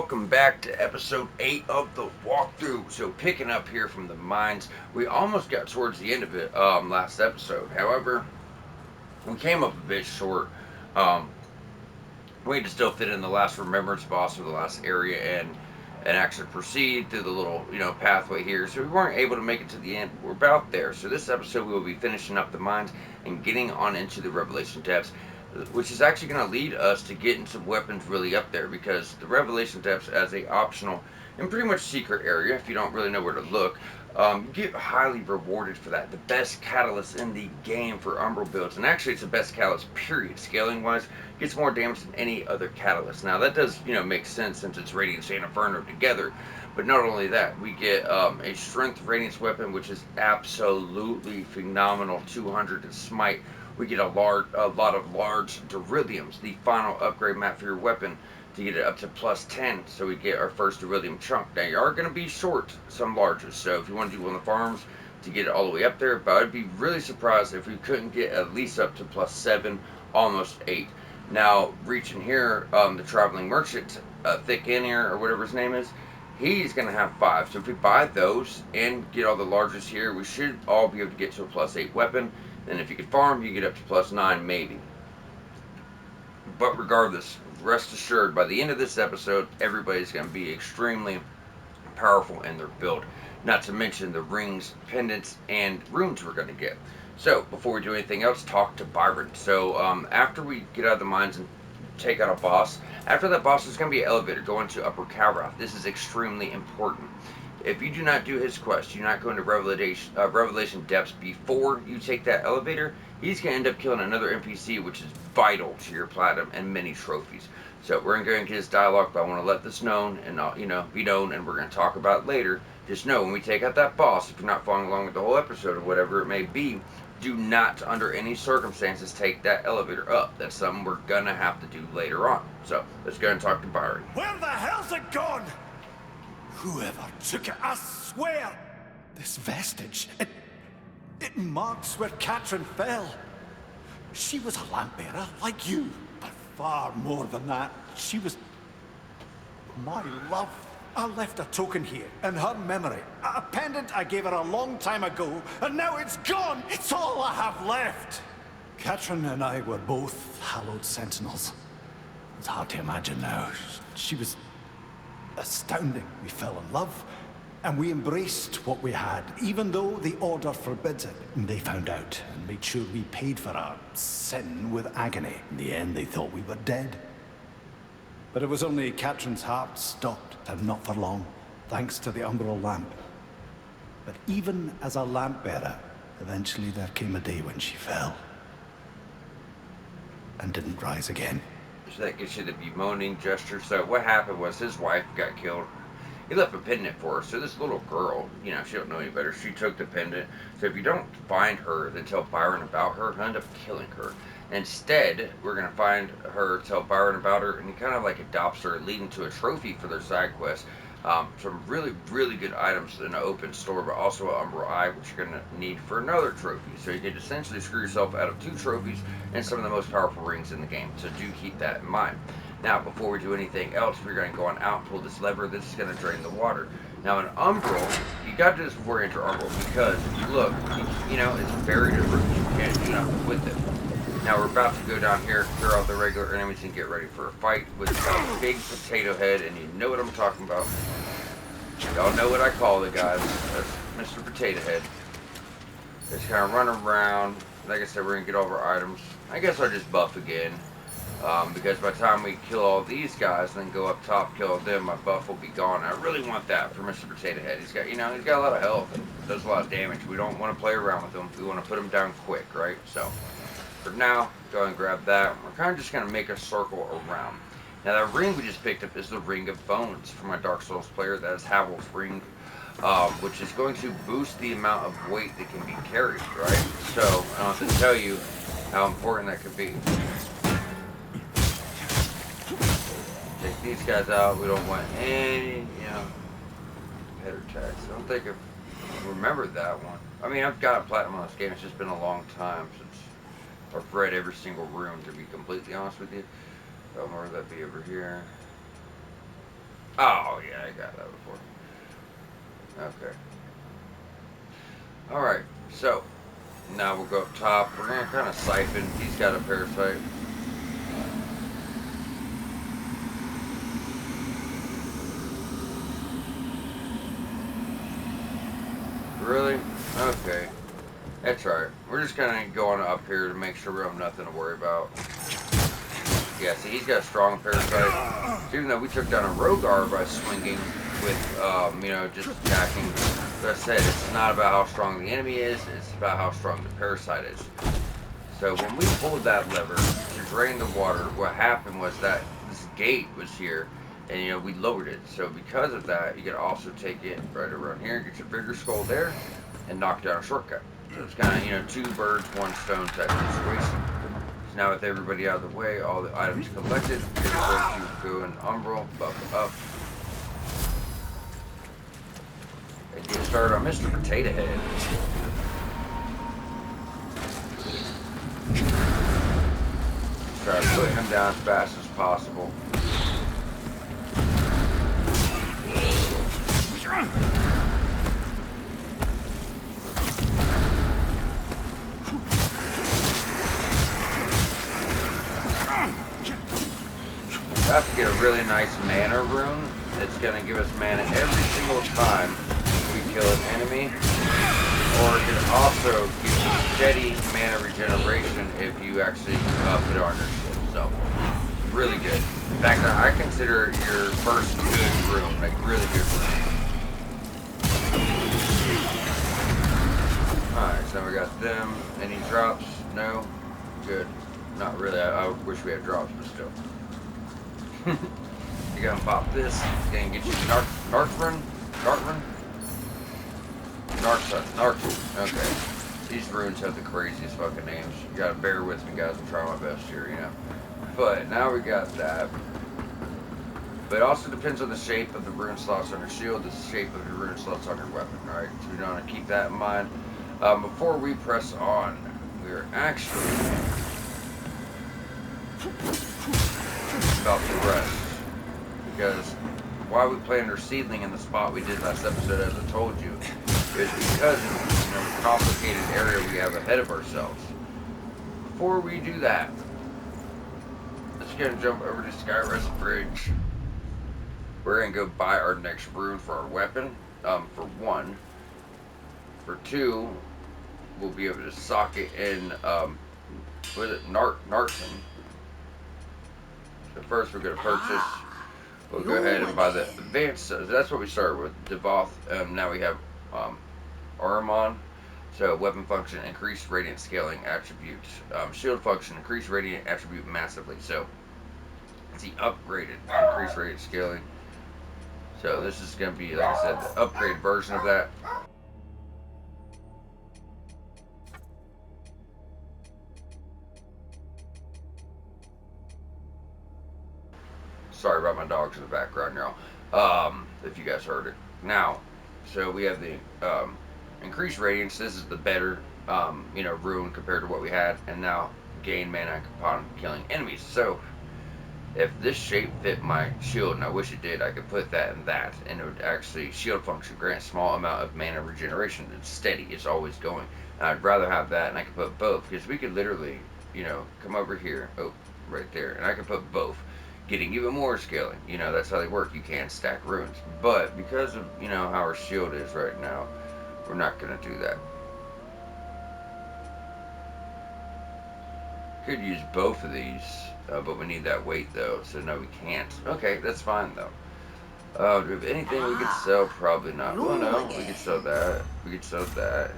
welcome back to episode 8 of the walkthrough. So, picking up here from the mines, we almost got towards the end of it last episode. However, we came up a bit short. Um, we had to still fit in the last remembrance boss or the last area and actually proceed through the little pathway here. So we weren't able to make it to the end. We're about there. So this episode we will be finishing up the mines and getting on into the Revelation depths, which is actually going to lead us to getting some weapons really up there, because the Revelation depths as a optional and pretty much secret area, if you don't really know where to look, you get highly rewarded for that. The best catalyst in the game for Umbral builds, and actually it's the best catalyst period, scaling wise, gets more damage than any other catalyst. Now that does make sense since it's Radiance and Inferno together, but not only that, we get a strength Radiance weapon, which is absolutely phenomenal, 200 to smite. We get a lot of large Derilliums, the final upgrade map for your weapon, to get it up to plus 10. So we get our first Derillium chunk. Now you are going to be short some larges, so if you want to do one of the farms to get it all the way up there, but I'd be really surprised if we couldn't get at least up to plus 7, almost 8. Now reaching here, the traveling merchant, Thick in here or whatever his name is, he's going to have 5. So if we buy those and get all the largest here, we should all be able to get to a plus 8 weapon. And if you could farm, you get up to plus 9 maybe. But regardless, rest assured, by the end of this episode, everybody's going to be extremely powerful in their build. Not to mention the rings, pendants, and runes we're going to get. So, before we do anything else, talk to Byron. So, after we get out of the mines and take out a boss, after that boss, there's going to be an elevator going to Upper Kalroth. This is extremely important. If you do not do his quest, you not go into Revelation depths before you take that elevator, he's going to end up killing another NPC, which is vital to your platinum and many trophies. So we're going to go and get his dialogue, but I want to let this known and be known, and we're going to talk about it later. Just know when we take out that boss, if you're not following along with the whole episode or whatever it may be, do not under any circumstances take that elevator up. That's something we're going to have to do later on. So let's go and talk to Byron. Where the hell's it gone? Whoever took it, I swear! This vestige, it marks where Katrin fell. She was a lamp bearer like you, but far more than that. She was my love. I left a token here in her memory. A pendant I gave her a long time ago, and now it's gone! It's all I have left! Katrin and I were both hallowed sentinels. It's hard to imagine now. She was astounding. We fell in love, and we embraced what we had, even though the Order forbids it. And they found out, and made sure we paid for our sin with agony. In the end, they thought we were dead. But it was only Katrin's heart stopped, and not for long, thanks to the umbral lamp. But even as a lamp bearer, eventually there came a day when she fell. And didn't rise again. So that gets you the bemoaning gesture. So what happened was his wife got killed. He left a pendant for her. So this little girl, she don't know any better. She took the pendant. So if you don't find her, then tell Byron about her. He'll end up killing her. Instead, we're going to find her, tell Byron about her, and he kind of like adopts her, leading to a trophy for their side quest. Some really, really good items in an open store, but also an Umbral Eye, which you're going to need for another trophy. So you could essentially screw yourself out of 2 trophies and some of the most powerful rings in the game. So do keep that in mind. Now, before we do anything else, we're going to go on out and pull this lever. This is going to drain the water. Now, in Umbral, you got to do this before you enter Umbral, because if you look, it's buried in roots. You can't do nothing with it. Now we're about to go down here, clear out the regular enemies, and get ready for a fight with a big potato head, and you know what I'm talking about. Y'all know what I call it, guys. That's Mr. Potato Head. Just kind of run around. Like I said, we're going to get all of our items. I guess I'll just buff again. Because by the time we kill all these guys, then go up top, kill them, my buff will be gone. I really want that for Mr. Potato Head. He's got, he's got a lot of health and does a lot of damage. We don't want to play around with him. We want to put him down quick, right? So for now, go ahead and grab that. We're kind of just going to make a circle around. Now that ring we just picked up is the Ring of Bones for my Dark Souls player. That is Havel's ring, which is going to boost the amount of weight that can be carried, right? So I don't have to tell you how important that could be. Take these guys out. We don't want any, head attacks. I don't think I've remembered that one. I mean, I've got a platinum on this game. It's just been a long time since I've read every single rune, to be completely honest with you. Where would that be over here? I got that before. Okay. Alright, so now we'll go up top. We're gonna kind of siphon. He's got a parasite. Really? Okay. That's alright. We're just kind of going up here to make sure we have nothing to worry about. Yeah, see, he's got a strong parasite. So even though we took down a Rogar by swinging with, you know, just attacking, as I said, it's not about how strong the enemy is, it's about how strong the parasite is. So when we pulled that lever to drain the water, what happened was that this gate was here, and, you know, we lowered it. So because of that, you can also take it right around here, get your bigger skull there, and knock down a shortcut. So it's kind of, you know, 2 birds, 1 stone type of situation. So now with everybody out of the way, all the items collected, we're going to go in Umbral, buff up, and get started on Mr. Potato Head. Try to put him down as fast as possible. We have to get a really nice mana rune that's going to give us mana every single time we kill an enemy. Or it can also give you steady mana regeneration if you actually put it on your shield. So, really good. In fact, I consider it your first good rune, like really good rune. Alright, so we got them. Any drops? No? Good. Not really. I wish we had drops, but still. You gotta pop this. It's gonna get you Narthrun? Narthrun. Okay. These runes have the craziest fucking names. You gotta bear with me, guys. I'm trying my best here, you know. But now we got that. But it also depends on the shape of the rune slots on your shield, the shape of your rune slots on your weapon, right? So we want to keep that in mind. Before we press on, we're actually about to rest. Because why we play under Seedling in the spot we did last episode, as I told you, is because of, you know, the complicated area we have ahead of ourselves. Before we do that, let's go and jump over to Skyrest Bridge. We're going to go buy our next rune for our weapon, for 1. For 2, we'll be able to sock it in, what is it, Nartson. So first we're going to purchase, we'll go ahead and buy the advanced, so that's what we started with, Devoth. Now we have Aramon. So weapon function, increased radiant scaling attributes. Shield function, increased radiant attribute massively. So it's the upgraded, increased radiant scaling. So this is going to be, like I said, the upgraded version of that. Sorry about my dogs in the background, y'all. If you guys heard it. Now, so we have the increased radiance. This is the better, you know, rune compared to what we had. And now gain mana upon killing enemies. So if this shape fit my shield, and I wish it did, I could put that in that, and it would actually, shield function, grant small amount of mana regeneration. It's steady, it's always going. And I'd rather have that, and I could put both, because we could literally, you know, come over here, oh, right there, and I could put both, getting even more scaling. You know, that's how they work. You can stack runes. But because of, you know, how our shield is right now, we're not going to do that. Could use both of these, but we need that weight though, so no, we can't. Okay, that's fine though. Do we have anything we could sell? Probably not. Well, no, we could sell that. We could sell that.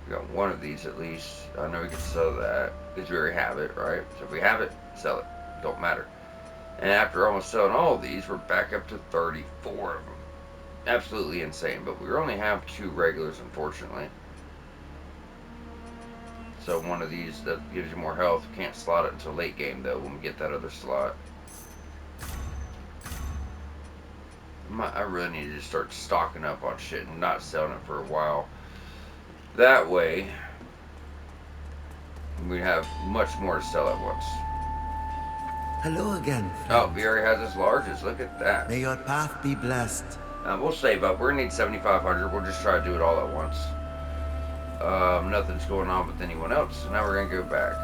We got one of these at least. I know we could sell that because we already have it, right? So if we have it, sell it. Don't matter. And after almost selling all of these, we're back up to 34 of them. Absolutely insane, but we only have 2 regulars, unfortunately. So one of these that gives you more health. Can't slot it until late game though, when we get that other slot. I really need to just start stocking up on shit and not selling it for a while. That way, we have much more to sell at once. Hello again, Oh, friend. he already has his largest. Look at that. May your path be blessed. We'll save up. We're gonna need 7,500. We'll just try to do it all at once. Nothing's going on with anyone else. So now we're gonna go back.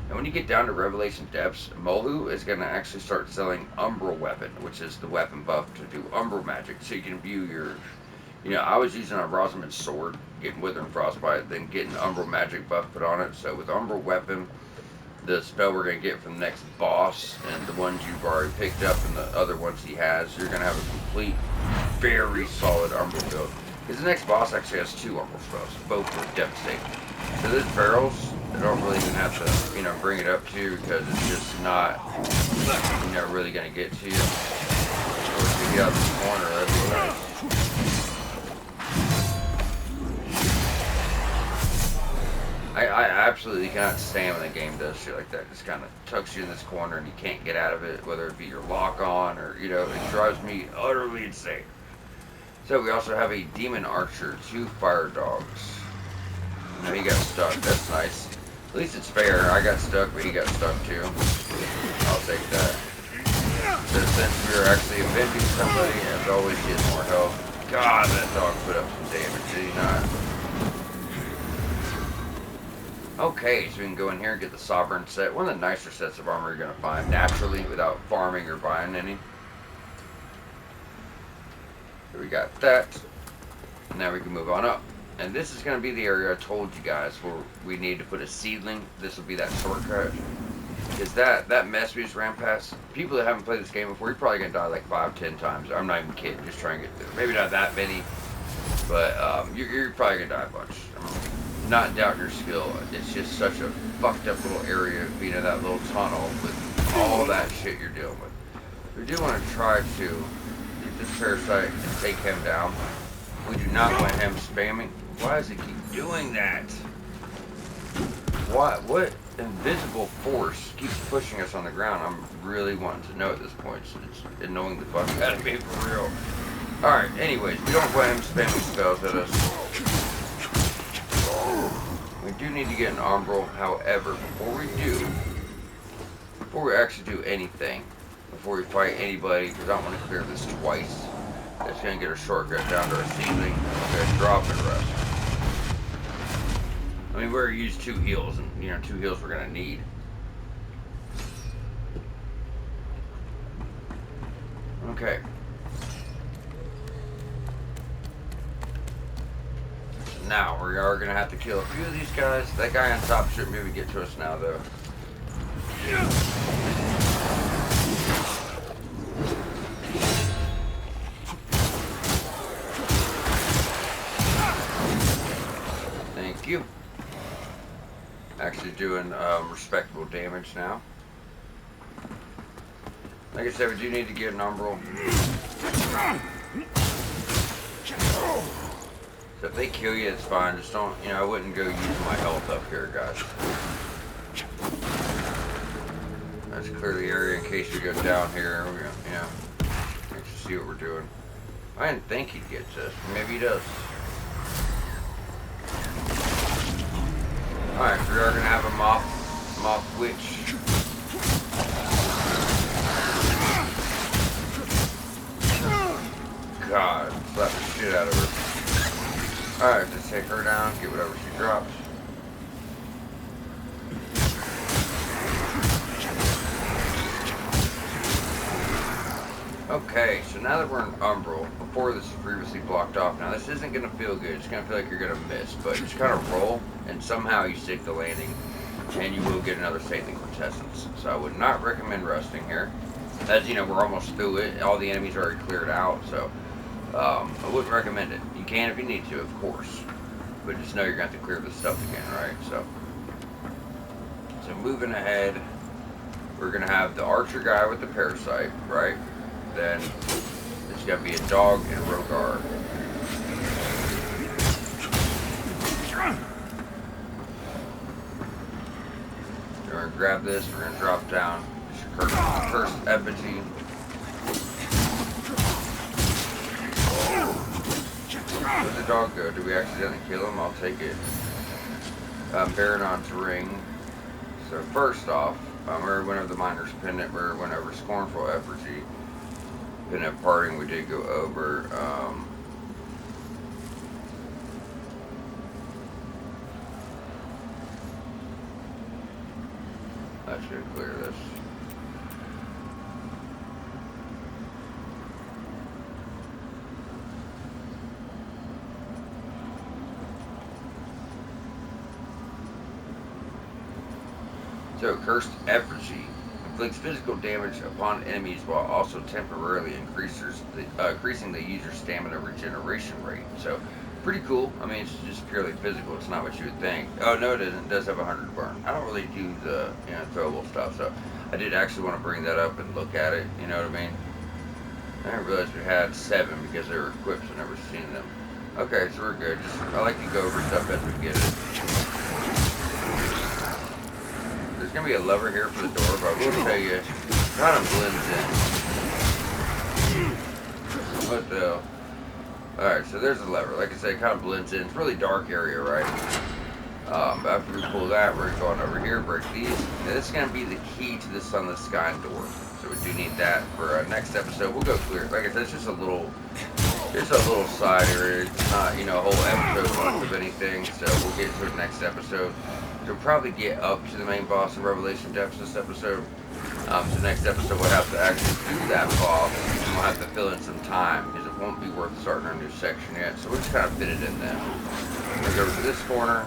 And when you get down to Revelation Depths, Molu is going to actually start selling Umbral Weapon, which is the weapon buff to do Umbral magic. So you can view your... I was using a Rosamund's sword, getting Withering Frostbite, then getting Umbral magic buff put on it. So with Umbral Weapon, the spell we're going to get from the next boss, and the ones you've already picked up and the other ones he has, you're going to have a complete, very solid Umbral build. Because the next boss actually has 2 Umbral spells, both are devastating. So this barrels, I don't really even have to, bring it up to you because it's just not, really going to get to you. Of course, if you get out this corner, that'd be nice. I absolutely cannot stand when the game does shit like that. It just kind of tucks you in this corner and you can't get out of it, whether it be your lock on or, it drives me utterly insane. So we also have a Demon Archer, 2 Fire Dogs. No, he got stuck. That's nice. At least it's fair. I got stuck, but he got stuck too. I'll take that. So since we were actually avenging somebody, as always, he has more health. God, that dog put up some damage, did he not? Okay, so we can go in here and get the Sovereign set. One of the nicer sets of armor you're going to find naturally without farming or buying any. So we got that. Now we can move on up. And this is going to be the area I told you guys where we need to put a seedling. This will be that shortcut. Because that mess we just ran past, people that haven't played this game before, you're probably going to die like 5-10 times. I'm not even kidding, just trying to get through. Maybe not that many, but you're probably going to die a bunch. I'm not doubting your skill. It's just such a fucked up little area being in that little tunnel with all that shit you're dealing with. We do want to try to get this parasite and take him down. We do not want him spamming. Why does it keep doing that? What invisible force keeps pushing us on the ground? I'm really wanting to know at this point. So it's annoying the fuck out of me for real. Alright, anyways, we don't want him spamming spells at us. We do need to get an Umbral. However, before we actually do anything, before we fight anybody, because I don't want to clear this twice, it's going to get a shortcut down to our seedling. We're going to drop and rest. I mean, we're going to use 2 heals, and 2 heals we're going to need. Okay. Now, we are going to have to kill a few of these guys. That guy on top shouldn't be able to get to us now, though. Thank you. Actually doing respectable damage now. Like I said, we do need to get an Umbral. So if they kill you, it's fine. Just don't, I wouldn't go use my health up here, guys. Let's clear the area in case we go down here. We're gonna, let's see what we're doing. I didn't think he'd get to us. Maybe he does. Alright, we are going to have a moth witch. God, slap the shit out of her. Alright, just take her down, get whatever she drops. Okay, so now that we're in Umbral, before this is previously blocked off, now this isn't going to feel good, it's going to feel like you're going to miss, but just kind of roll, and somehow you stick the landing, and you will get another Saintly Quintessence. So I would not recommend resting here. As you know, we're almost through it, all the enemies are already cleared out, so I wouldn't recommend it. You can if you need to, of course, but just know you're going to have to clear this stuff again, right? So moving ahead, we're going to have the archer guy with the parasite, right? Then it's going to be a dog and a Rogar. We're going to grab this, we're going to drop down. First effigy. Where'd the dog go? Did we accidentally kill him? I'll take it. Baronon's ring. So first off, we went over the Miner's Pendant, we went over Scornful Effigy. Pendant Parting we did go over. That should clear this. So, Cursed Effigy inflicts physical damage upon enemies while also temporarily increasing the user's stamina regeneration rate. So, pretty cool. I mean, it's just purely physical. It's not what you would think. Oh, no, it isn't. It does have 100 burn. I don't really do the throwable stuff, so I did actually want to bring that up and look at it. You know what I mean? I didn't realize we had 7 because they were equipped. I've never seen them. Okay, so we're good. I like to go over stuff as we get it. There's going to be a lever here for the door, but I will tell you, it kind of blends in. What the hell? Alright, so there's a lever. Like I said, it kind of blends in. It's a really dark area, right? After we pull that, we're going over here, break these. Now, this is going to be the key to the Sunless Sky door. So we do need that for our next episode. We'll go clear. Like I said, it's just a little side area. It's not, a whole episode worth of anything. So we'll get to it next episode. We'll probably get up to the main boss in Revelation Depths this episode. So next episode we'll have to actually do that boss, and we'll have to fill in some time, because it won't be worth starting our new section yet. So we'll just kind of fit it in then. We'll go over to this corner.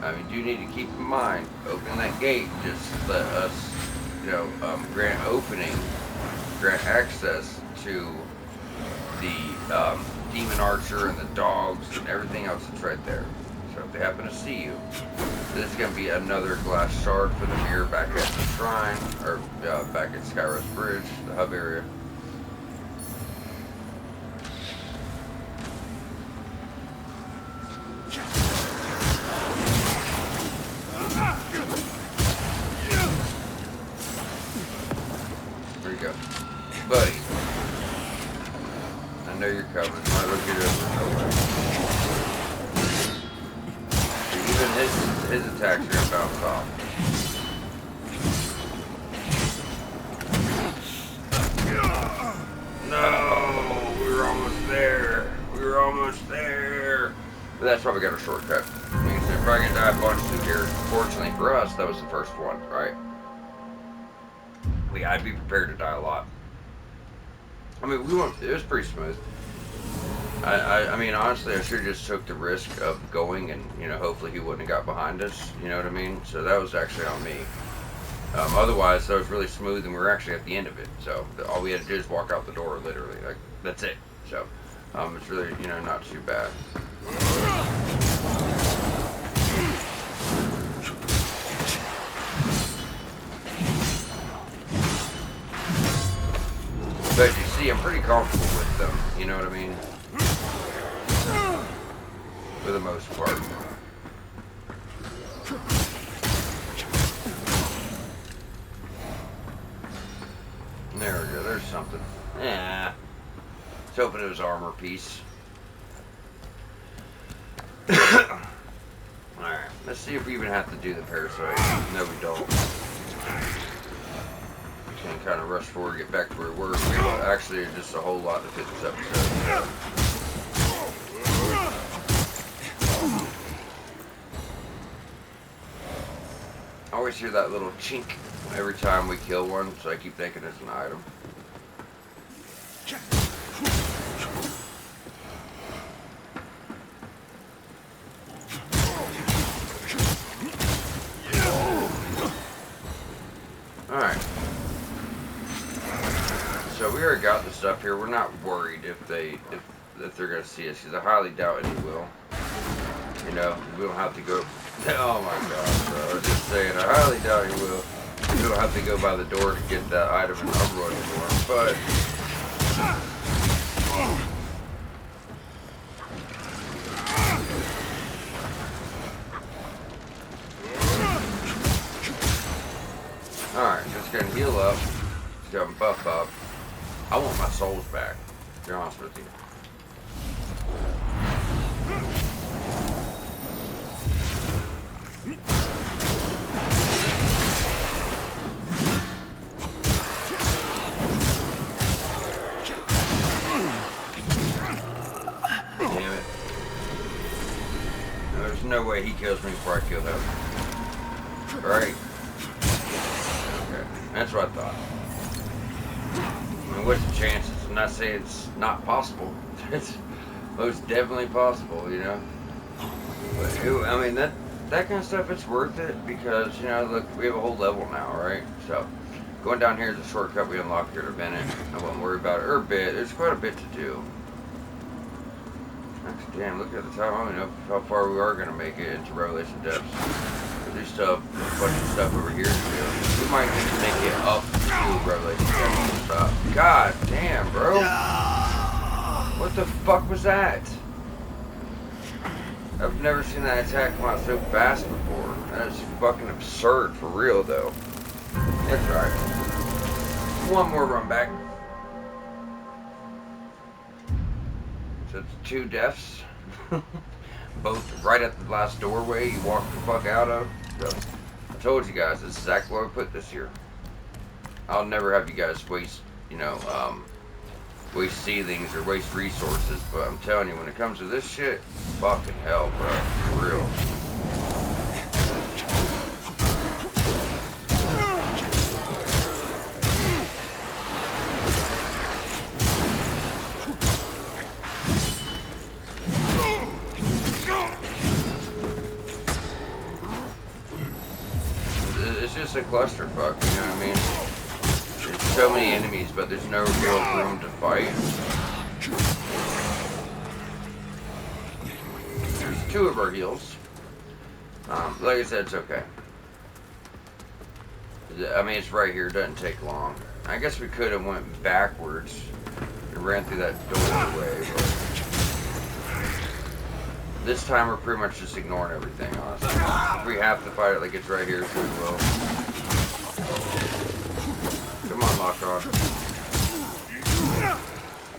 You do need to keep in mind, opening that gate just let us, grant access to the demon archer and the dogs and everything else that's right there. So if they happen to see you, this is going to be another glass shard for the mirror back at the shrine, or back at Skyrest Bridge, the hub area. There you go. Buddy. I know you're covered. I look at it over. Even his attacks are gonna bounce off. No, we were almost there. But that's why we got a shortcut. I mean, if we're probably gonna die a bunch through here. Fortunately for us, that was the first one, right? I'd be prepared to die a lot. I mean, it was pretty smooth. I mean, honestly, I should have just took the risk of going and, hopefully he wouldn't have got behind us, you know what I mean? So that was actually on me. Otherwise, that was really smooth and we were actually at the end of it. So all we had to do is walk out the door, literally. Like, that's it. So, it's really, not too bad. But you see, I'm pretty comfortable with them, you know what I mean? For the most part. There we go, there's something. Yeah. Let's hoping it was armor piece. Alright, let's see if we even have to do the parasite. No, we don't. Can kind of rush forward, get back to where we were. Actually, just a whole lot to fit this episode. I always hear that little chink every time we kill one, so I keep thinking it's an item. Alright. So we already got the stuff here. We're not worried if they're gonna see us, because I highly doubt any will. We don't have to go. Oh my gosh, bro. I was just saying, I highly doubt he will. We don't have to go by the door to get that item in Umbro anymore, but alright, just gonna heal up. Just gonna buff up. I want my souls back, to be honest with you. no way he kills me before I kill him. Right? Okay. That's what I thought. I mean, what's the chances? I'm not saying it's not possible. It's most definitely possible, you know? But, I mean, that kind of stuff, it's worth it because, you know, look, we have a whole level now, right? So, going down here is a shortcut we unlocked here in a minute. I won't worry about it. Or a bit. There's quite a bit to do. Actually, damn, look at the time. I don't even know how far we are going to make it into Revelation Depths. There's still a bunch of stuff over here to do. We might need to make it up to Revelation Depths and stuff. God damn, bro. What the fuck was that? I've never seen that attack come out so fast before. That is fucking absurd, for real, though. That's right. One more run back. So it's 2 deaths. Both right at the last doorway you walked the fuck out of. So, I told you guys, this is exactly where I put this here. I'll never have you guys waste, you know, waste ceilings or waste resources, but I'm telling you, when it comes to this shit, fucking hell, bro, for real. It's just a clusterfuck, you know what I mean? There's so many enemies, but there's no real room to fight. There's 2 of our heals. Like I said, it's okay. I mean, it's right here. It doesn't take long. I guess we could have went backwards and ran through that doorway, but this time we're pretty much just ignoring everything, honestly. If we have to fight it like it's right here, so we will. Come on, lock on.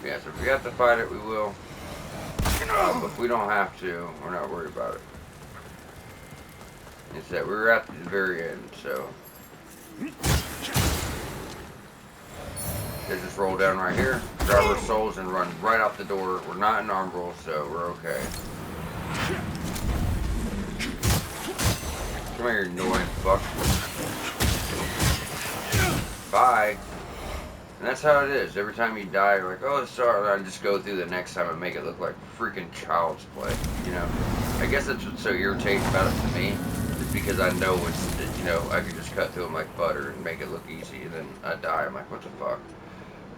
Yeah, so if we have to fight it, we will. But if we don't have to, we're not worried about it. It's that we're at the very end, so. They just roll down right here, grab our souls, and run right out the door. We're not in arm roll, so we're okay. Come here, you annoying fuck. Bye. And that's how it is. Every time you die, you're like, oh, sorry. I just go through the next time and make it look like freaking child's play. You know? I guess that's what's so irritating about it to me. Is because I know it's, you know, I could just cut through them like butter and make it look easy. And then I die. I'm like, what the fuck?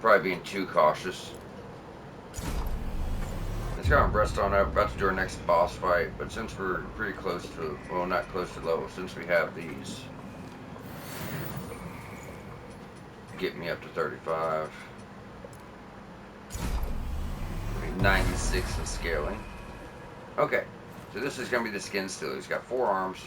Probably being too cautious. Let's go and rest on up. About to do our next boss fight. But since we're pretty close to, well, not close to level, since we have these. Get me up to 35. 96 in scaling. Okay, so this is going to be the skin stealer. He's got 4 arms.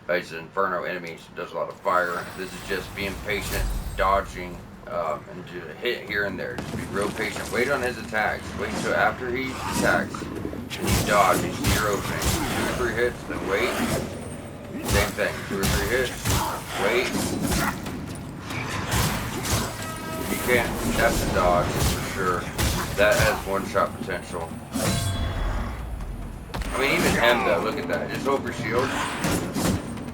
He's an inferno enemy, so does a lot of fire. This is just being patient, dodging, and do a hit here and there. Just be real patient. Wait on his attacks. Wait until after he attacks, and you dodge. You see your opening. 2 or 3 hits, then wait. Same thing. 2 or 3 hits. Wait. You can't. That's a dodge for sure. That has 1-shot potential. I mean, even him though. Look at that. Just hold your shield,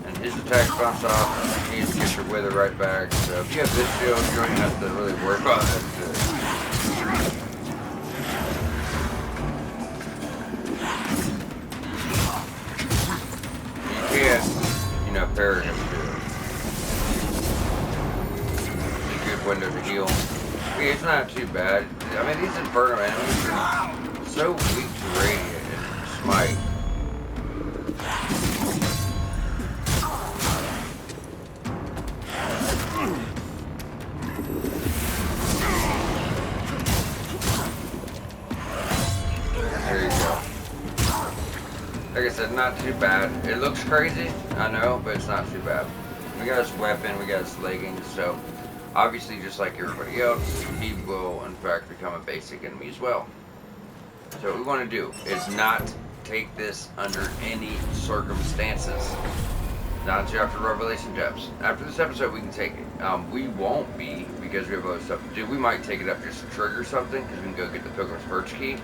and his attacks bounce off. You just get your wither right back. So if you have this shield, you don't even have to really worry about that shit. You can't, you know, parry him too. Window to heal. Yeah, it's not too bad. I mean, these inferno enemies are so weak to radiant and smite. There you go. Like I said, not too bad. It looks crazy, I know, but it's not too bad. We got his weapon, we got his leggings, so obviously, just like everybody else, he will, in fact, become a basic enemy as well. So what we want to do is not take this under any circumstances. Not until after Revelation Depths. After this episode, we can take it. We won't be, because we have other stuff to do. We might take it up just to trigger something, because we can go get the Pilgrim's Perch key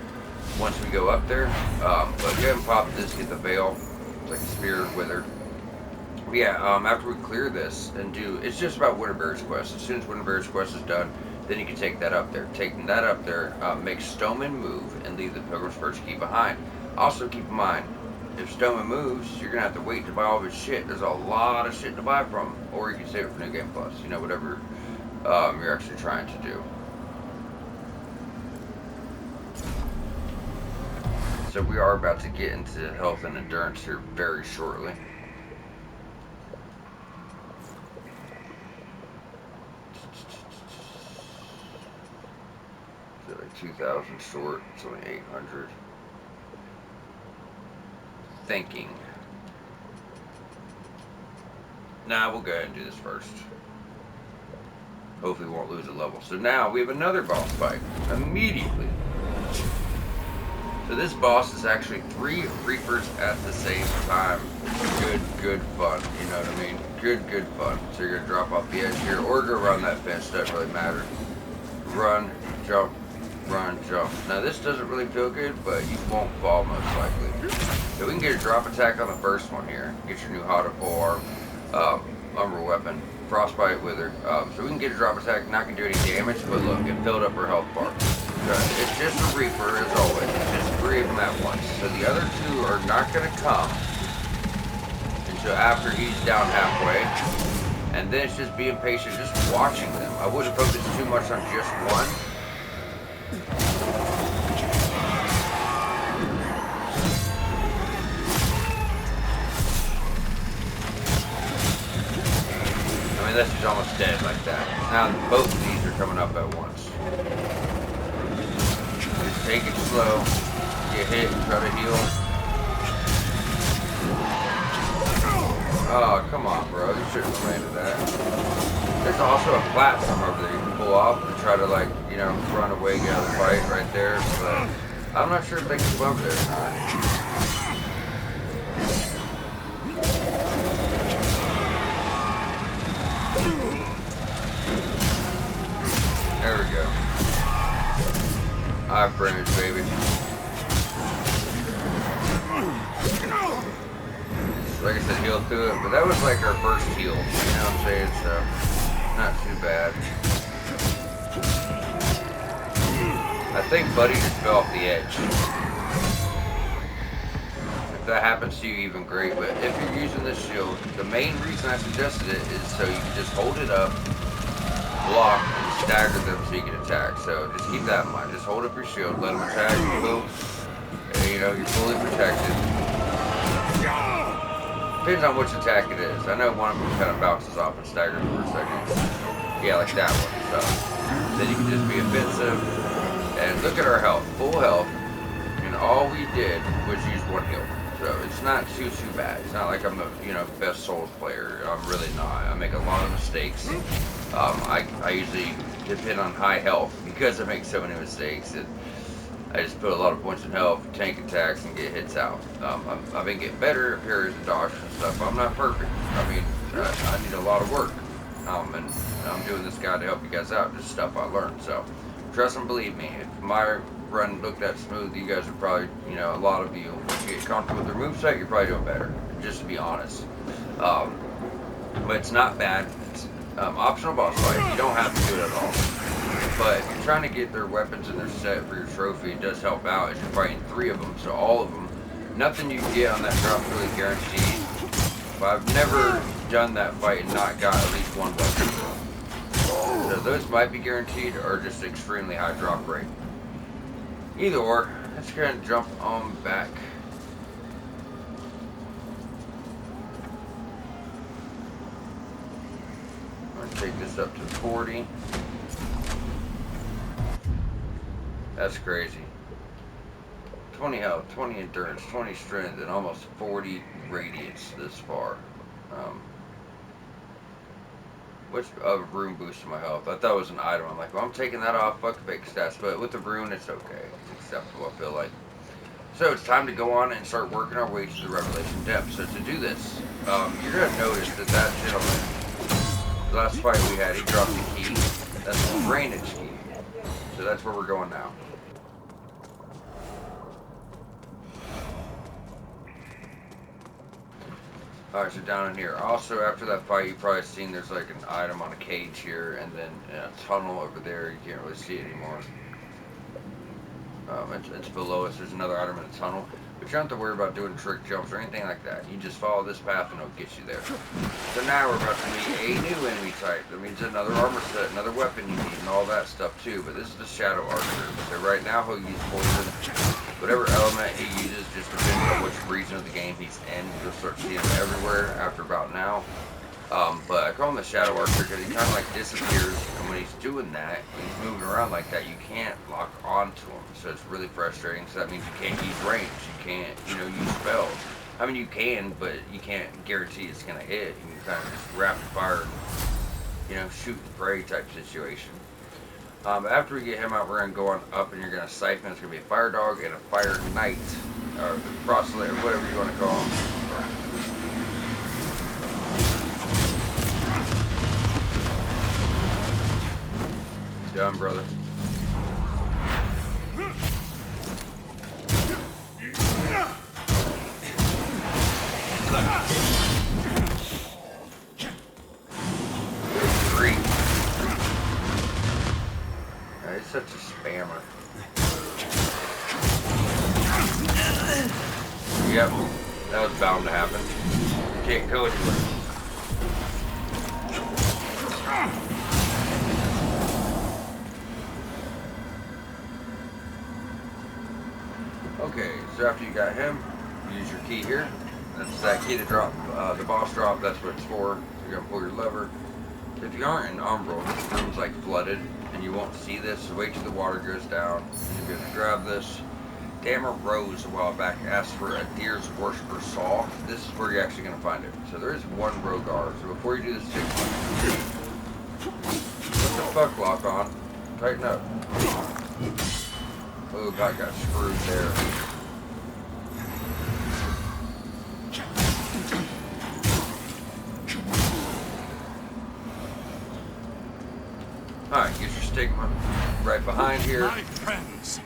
once we go up there. But go ahead and pop this, get the veil. like a spear wither. But yeah, after we clear this and do, it's just about Winterberry's quest. As soon as Winterberry's quest is done, then you can take that up there. Taking that up there, make Stoneman move and leave the Pilgrim's First Key behind. Also keep in mind, if Stoneman moves, you're gonna have to wait to buy all of his shit. There's a lot of shit to buy from him, or you can save it for New Game Plus. You know, whatever you're actually trying to do. So we are about to get into health and endurance here very shortly. So like 2,000 short, it's only 800. Thinking. Nah, we'll go ahead and do this first. Hopefully we won't lose a level. So now we have another boss fight. Immediately. So this boss is actually 3 Reapers at the same time. Good fun. You know what I mean? Good fun. So you're going to drop off the edge here or go around that fence. Doesn't really matter. Run, jump, run, jump. Now this doesn't really feel good, but you won't fall most likely. So we can get a drop attack on the first one here. Get your new Hada pole armor weapon. Frostbite Wither. So we can get a drop attack, not gonna do any damage, but look, it filled up her health bar. It's just a Reaper as always. It's just 3 of them at once. So the other 2 are not gonna come until after he's down halfway. And then it's just being patient, just watching them. I wouldn't focus too much on just one. I mean, this is almost dead like that. Now both of these are coming up at once. Just take it slow. Get hit, try to heal. Oh, come on, bro. You shouldn't have landed that. There's also a platform over there you can pull off and try to, like, you know, run away, get out of the fight right there. But I'm not sure if they can go over there or not. There we go. Eye frames, baby. Like I said, heal through it, but that was like our first heal. You know what I'm saying? So, not too bad. I think Buddy just fell off the edge. If that happens to you, even great. But if you're using this shield, the main reason I suggested it is so you can just hold it up, block, and stagger them so you can attack. So just keep that in mind. Just hold up your shield, let them attack, boom. And, you know, you're fully protected. Depends on which attack it is. I know one of them kind of bounces off and staggers for a second. Yeah, like that one. So then you can just be offensive. And look at our health, full health. And all we did was use 1 heal. So it's not too bad. It's not like I'm the best Souls player. I'm really not. I make a lot of mistakes. I usually depend on high health because I make so many mistakes. And I just put a lot of points in health, tank attacks, and get hits out. I've been getting better at parries and dodges and stuff. I'm not perfect. I mean, I need a lot of work. And I'm doing this guide to help you guys out. Just stuff I learned. So trust and believe me. If my run looked that smooth, you guys would probably, a lot of you, once you get comfortable with their moveset, you're probably doing better. Just to be honest. But it's not bad. It's optional boss fight. You don't have to do it at all. But if you're trying to get their weapons and their set for your trophy, it does help out as you're fighting 3 of them. So all of them, nothing you get on that drop's really guaranteed. But I've never done that fight and not got at least 1 weapon. So those might be guaranteed or just extremely high drop rate. Either or, let's go ahead and jump on back. I'm going to take this up to 40. That's crazy. 20 health, 20 endurance, 20 strength, and almost 40 radiance this far. Which rune boosted my health? I thought it was an item. I'm like, well, I'm taking that off. Fuck fake stats. But with the rune, it's okay. It's acceptable, I feel like. So it's time to go on and start working our way to the Revelation depth. So to do this, you're going to notice that gentleman, the last fight we had, he dropped the key. That's the drainage key. So that's where we're going now. Alright, so down in here. Also, after that fight, you've probably seen there's like an item on a cage here, and then a tunnel over there. You can't really see it anymore. It's below us. There's another item in the tunnel. But you don't have to worry about doing trick jumps or anything like that. You just follow this path and it'll get you there. So now we're about to meet a new enemy type. That means another armor set, another weapon you need, and all that stuff too. But this is the Shadow Archer. So right now he'll use poison. Whatever element he uses just depends on which region of the game he's in. You'll start seeing him everywhere after about now. But I call him the Shadow Archer because he kind of like disappears, and when he's doing that, when he's moving around like that, you can't lock onto him, so it's really frustrating. So that means you can't use range, you can't, use spells. I mean, you can, but you can't guarantee it's gonna hit. You can kind of just rapid fire, shoot and pray type situation. After we get him out, we're gonna go on up, and you're gonna siphon. It's gonna be a fire dog and a fire knight, or proselyte, or whatever you want to call him. Done, brother. Three. He's such a spammer. Yep, that was bound to happen. You can't go anywhere. Okay, so after you got him, use your key here. That's that key to drop the boss drop. That's what it's for. So you're gonna pull your lever. If you aren't in Umbral, this room's like flooded, and you won't see this. So wait till the water goes down. You're gonna grab this. Dammer Rose a while back asked for a Deer's Worshipper Saw. This is where you're actually gonna find it. So there is one Rogar. So before you do this, take one. What the fuck, lock on? Tighten up. Oh, God got screwed there. Alright, get your stigma right behind here. My friends,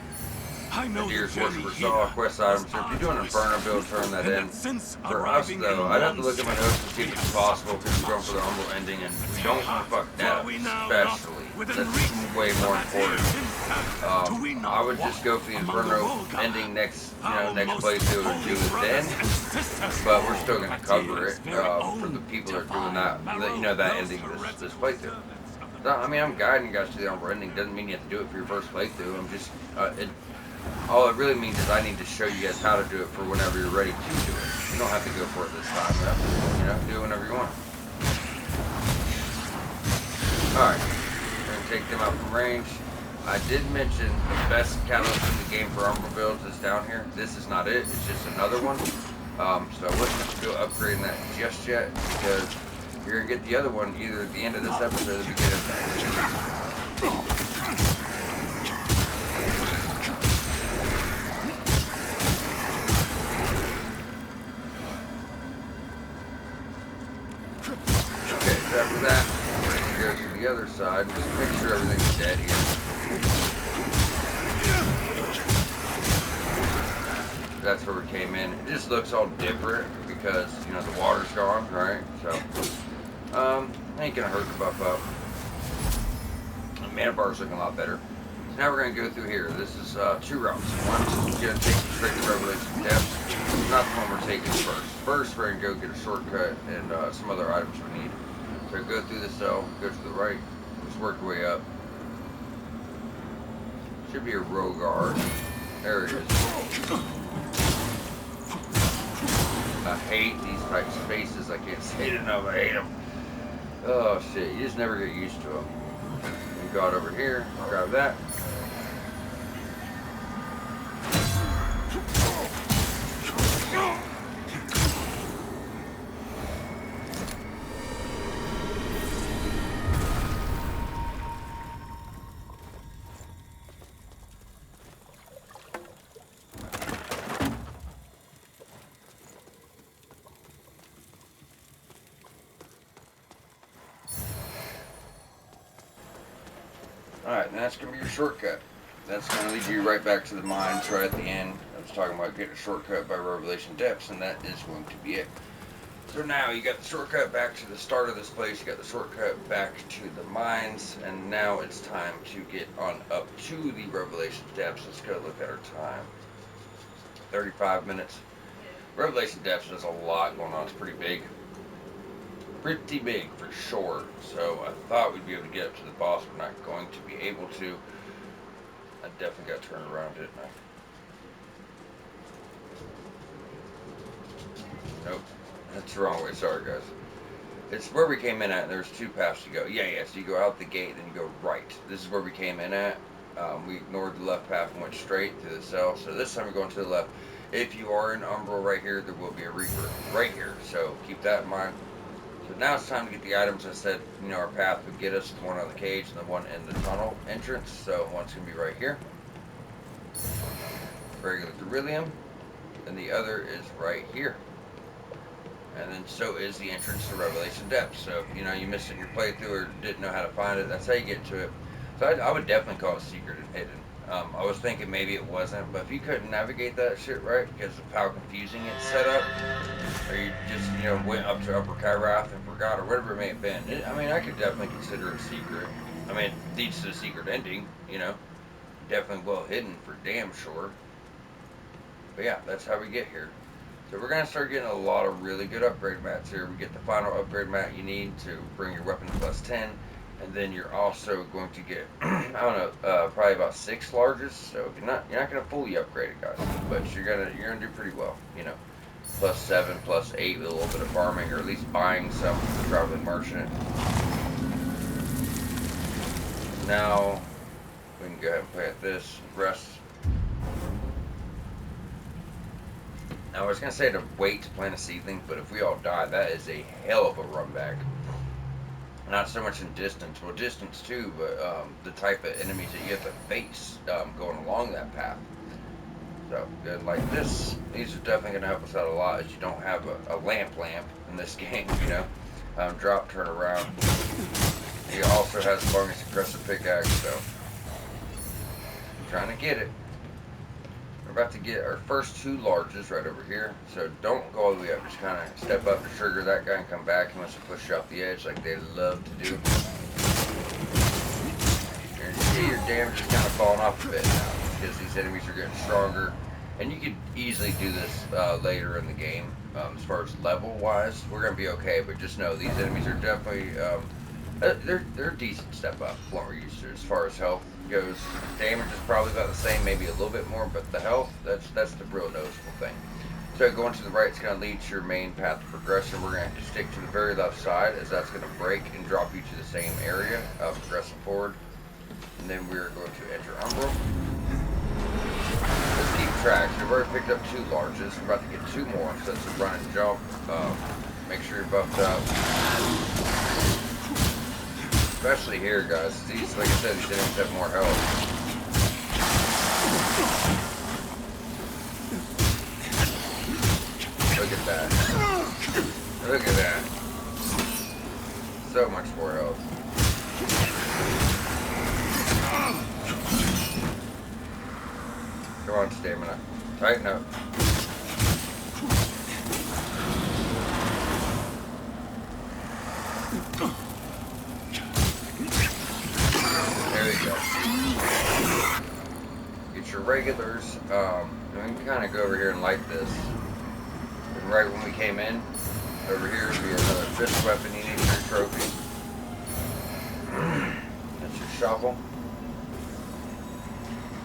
I know Deer's Worshipper Saw, quest items. So if you're doing an Inferno build, turn that in. For us, though, I'd have to look at my notes to see if it's possible, because we're going for the Umbral ending, and we don't want to fuck that up, especially. That's way more important. I would just go for the Inferno ending next playthrough and do it then, but we're still going to cover it for the people that are doing that ending this playthrough. I mean, I'm guiding you guys to the Umbral ending. Doesn't mean you have to do it for your first playthrough. I'm just, all it really means is I need to show you guys how to do it for whenever you're ready to do it. You don't have to go for it this time, do it whenever you want. Alright, we're going to take them out from range. I did mention the best catalyst in the game for Umbral builds is down here. This is not it, it's just another one. So I wasn't going to go upgrading that just yet, because you're going to get the other one either at the end of this episode or the beginning of next. After that, we're going to go to the other side and just make sure everything's dead here. That's where we came in. It just looks all different because, the water's gone, right? So, ain't going to hurt to buff up. The mana bar's looking a lot better. So now we're going to go through here. This is 2 routes. One's going to take you straight to Revelation Depths. Not the one we're taking first. First, we're going to go get a shortcut and some other items we need. So go through the cell, go to the right, just work your way up. Should be a Rogar. There it is. I hate these type spaces. I can't say it enough. I hate them. Oh shit, you just never get used to them. You got over here, grab that. Alright, and that's going to be your shortcut. That's going to lead you right back to the mines right at the end. I was talking about getting a shortcut by Revelation Depths, and that is going to be it. So now you got the shortcut back to the start of this place, you got the shortcut back to the mines, and now it's time to get on up to the Revelation Depths. Let's go look at our time. 35 minutes. Revelation Depths has a lot going on. It's pretty big. Pretty big for sure. So I thought we'd be able to get up to the boss. We're not going to be able to. I definitely got turned around, didn't I? Nope. That's the wrong way. Sorry, guys. It's where we came in at. There's two paths to go. Yeah. So you go out the gate, then you go right. This is where we came in at. We ignored the left path and went straight to the cell. So this time we're going to the left. If you are in Umbral right here, there will be a Reaper right here. So keep that in mind. So now it's time to get the items. I said, our path would get us the one on the cage and the one in the tunnel entrance. So one's going to be right here. Regular beryllium. And the other is right here. And then so is the entrance to Revelation Depths. So if you missed it in your playthrough or didn't know how to find it, that's how you get to it. So I would definitely call it secret and hidden. I was thinking maybe it wasn't, but if you couldn't navigate that shit right because of how confusing it's set up, or you just went up to Upper Kyrath and forgot, or whatever it may have been, I could definitely consider it secret. It leads to a secret ending, definitely well hidden for damn sure. But yeah, that's how we get here. So we're gonna start getting a lot of really good upgrade mats here. We get the final upgrade mat you need to bring your weapon to +10. And then you're also going to get, probably about 6 larges. So you're not going to fully upgrade it, guys, but you're gonna do pretty well. +7, +8 with a little bit of farming, or at least buying some from the traveling merchant. Now we can go ahead and plant this rest. Now I was gonna say to wait to plant a seedling, but if we all die, that is a hell of a run back. Not so much in distance, well distance too, but the type of enemies that you have to face going along that path. So good like this, these are definitely going to help us out a lot, as you don't have a lamp in this game, drop, turn around. He also has a fungus aggressive pickaxe, so I'm trying to get it. We're about to get our first 2 larges right over here, so don't go all the way up, just kind of step up and trigger that guy and come back. He wants to push you off the edge like they love to do. And you see your damage is kind of falling off a bit now, because these enemies are getting stronger, and you could easily do this later in the game. As far as level wise, we're going to be okay, but just know these enemies are definitely they're a decent step up from what we're used to. As far as health goes, damage is probably about the same, maybe a little bit more, but the health, that's the real noticeable thing. So going to the right is going to lead to your main path of progression. We're going to stick to the very left side, as that's going to break and drop you to the same area, progressing forward. And then we're going to enter Umbral. Let's keep track. So we've already picked up 2 larges. We're about to get 2 more, so it's a run and jump. Make sure you're buffed up. Especially here, guys. These, like I said, these enemies have more health. Look at that. Look at that. So much more health. Come on, stamina. Tighten up. There we go. Get your regulars. And we can kind of go over here and light this. And right when we came in, over here would be another fist weapon you need for your trophy. That's your shovel.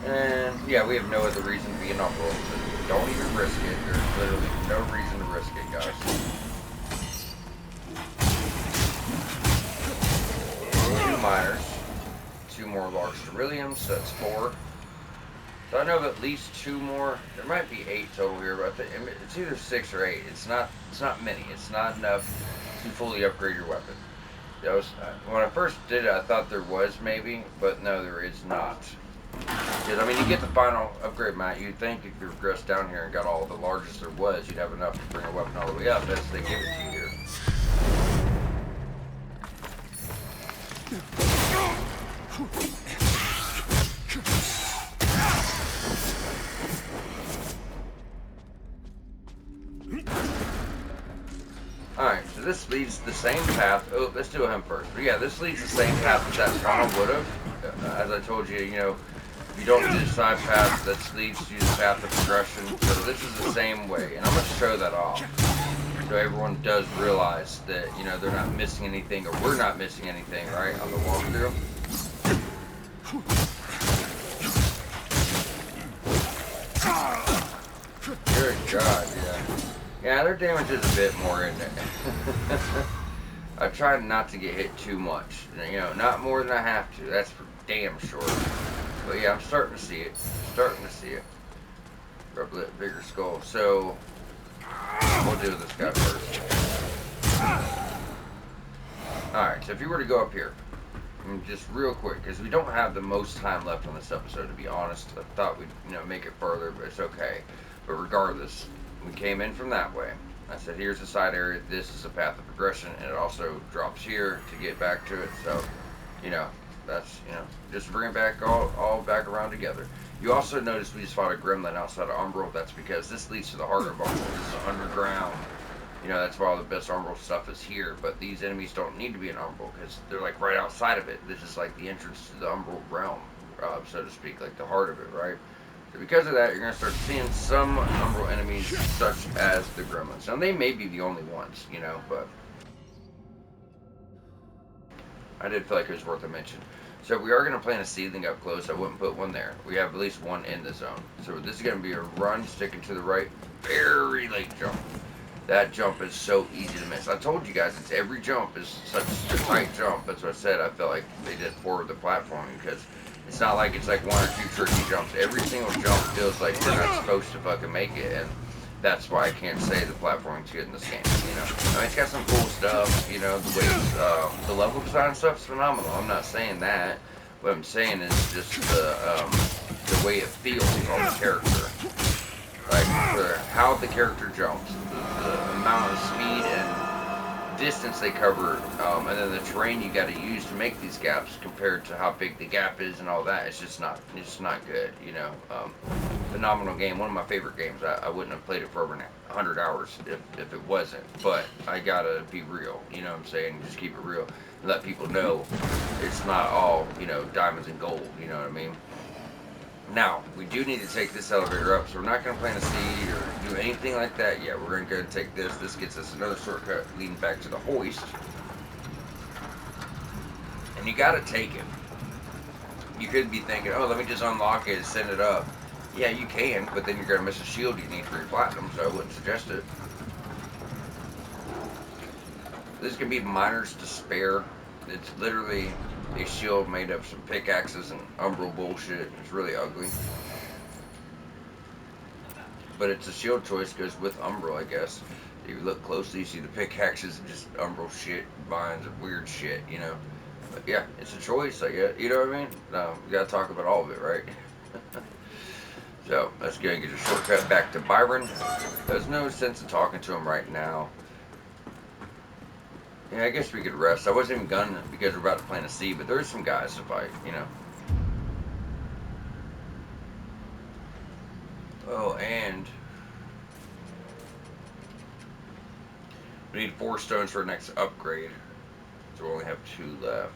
And yeah, we have no other reason to be in Umbral. So don't even risk it. There's literally no reason to risk it, guys. 2 miners, 2 more large berylliums, so that's 4. So I know of at least 2 more. There might be 8 total here, but it's either 6 or 8. It's not many. It's not enough to fully upgrade your weapon. When I first did it, I thought there was maybe, but no, there is not. Because, you get the final upgrade mat. You'd think if you progressed down here and got all the largest there was, you'd have enough to bring a weapon all the way up as they give it to you here. this leads the same path. Oh, let's do him first. But yeah, this leads the same path that funnel would have. As I told you, you know, if you don't do the side path, that leads to the path of progression. So this is the same way, and I'm gonna show that off, so everyone does realize that, you know, they're not missing anything, or we're not missing anything, right, on the walkthrough. Good God, yeah. Yeah, their damage is a bit more in there. I try not to get hit too much. You know, not more than I have to. That's for damn sure. But yeah, I'm starting to see it. Starting to see it. Rub a bigger skull. So, we'll do this guy first. Alright, so if you were to go up here, just real quick, because we don't have the most time left on this episode, to be honest. I thought we'd, you know, make it further, but it's okay. But regardless, we came in from that way. I said, here's the side area, this is the path of progression, and it also drops here to get back to it. So, you know, that's, you know, just bring it back all back around together. You also notice we just fought a gremlin outside of Umbral. That's because this leads to the heart of Umbral. This is underground. You know, that's why all the best Umbral stuff is here. But these enemies don't need to be in Umbral, because they're like right outside of it. This is like the entrance to the Umbral realm, so to speak, like the heart of it, right? So because of that, you're going to start seeing some Umbral enemies, such as the gremlins. Now, they may be the only ones, you know, but I did feel like it was worth a mention. So we are going to plant a seedling up close. I wouldn't put one there. We have at least one in the zone. So this is going to be a run, sticking to the right, very late jump. That jump is so easy to miss. I told you guys, it's every jump is such a tight jump. That's what I said. I felt like they did forward the platforming, because it's not like it's like one or two tricky jumps. Every single jump feels like you're not supposed to fucking make it, and that's why I can't say the platforming's good in this game, you know. I mean, it's got some cool stuff, you know, the way the level design stuff's phenomenal. I'm not saying that. What I'm saying is just the way it feels on the character. Like, for how the character jumps, the amount of speed and distance they cover, and then the terrain you got to use to make these gaps compared to how big the gap is and all that. It's just not good, you know. Phenomenal game, one of my favorite games. I wouldn't have played it for over 100 hours if it wasn't, but I gotta be real, you know what I'm saying? Just keep it real and let people know it's not all, you know, diamonds and gold, you know what I mean? Now, we do need to take this elevator up, so we're not going to plant a seed or do anything like that yet. We're going to go and take this. This gets us another shortcut leading back to the hoist. And you got to take it. You could be thinking, oh, let me just unlock it and send it up. Yeah, you can, but then you're going to miss a shield you need for your platinum, so I wouldn't suggest it. This can be miner's despair. It's literally a shield made of some pickaxes and umbral bullshit. It's really ugly. But it's a shield choice, goes with umbral, I guess. If you look closely, you see the pickaxes and just umbral shit, vines and weird shit, you know. But yeah, it's a choice, I guess. You know what I mean? We gotta talk about all of it, right? So, let's go and get a shortcut back to Byron. There's no sense in talking to him right now. Yeah, I guess we could rest. I wasn't even gunning because we're about to plant a seed, but there's some guys to fight, you know. Oh, and we need 4 stones for our next upgrade. So we only have 2 left.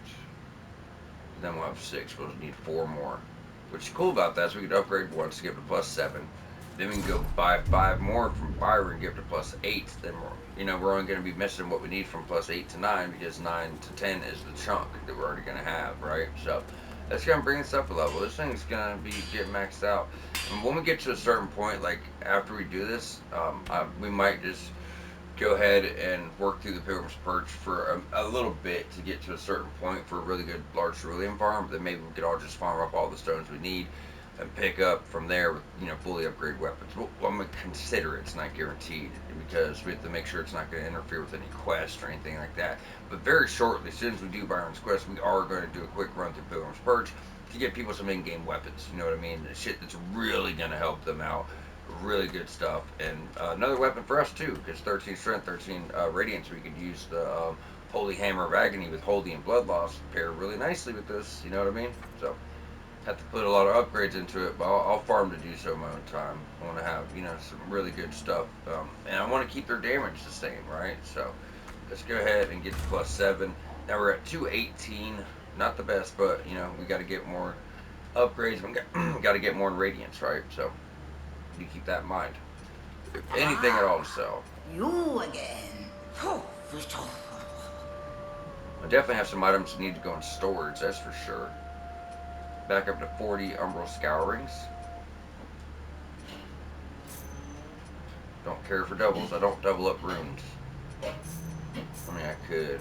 Then we'll have 6. We'll need 4 more. What's cool about that is we can upgrade once to get to +7. Then we can go buy 5 more from Byron and give it to +8. Then we're only going to be missing what we need from +8 to 9, because 9 to 10 is the chunk that we're already going to have, right? So that's going to bring us up a level. This thing's going to be getting maxed out. And when we get to a certain point, like after we do this, we might just go ahead and work through the Pilgrim's Perch for a little bit to get to a certain point for a really good large cerulean farm. But then maybe we could all just farm up all the stones we need and pick up from there with, you know, fully upgraded weapons. Well, I'm going to consider it. It's not guaranteed, because we have to make sure it's not going to interfere with any quests or anything like that. But very shortly, as soon as we do Byron's quest, we are going to do a quick run through Pilgrim's Perch to get people some in-game weapons. You know what I mean? The shit that's really going to help them out. Really good stuff. And another weapon for us too, because 13 strength, 13 radiance, we could use the Holy Hammer of Agony with Holy and Blood Loss pair really nicely with this. You know what I mean? So have to put a lot of upgrades into it, but I'll farm to do so in my own time. I want to have, you know, some really good stuff, and I want to keep their damage the same, right? So let's go ahead and get to plus 7. Now we're at 218. Not the best, but you know we got to get more upgrades. We got to get more in radiance, right? So you keep that in mind. If anything at all to sell. You again. I definitely have some items that need to go in storage, that's for sure. Back up to 40 umbral scourings. Don't care for doubles. I don't double up runes. I mean, I could.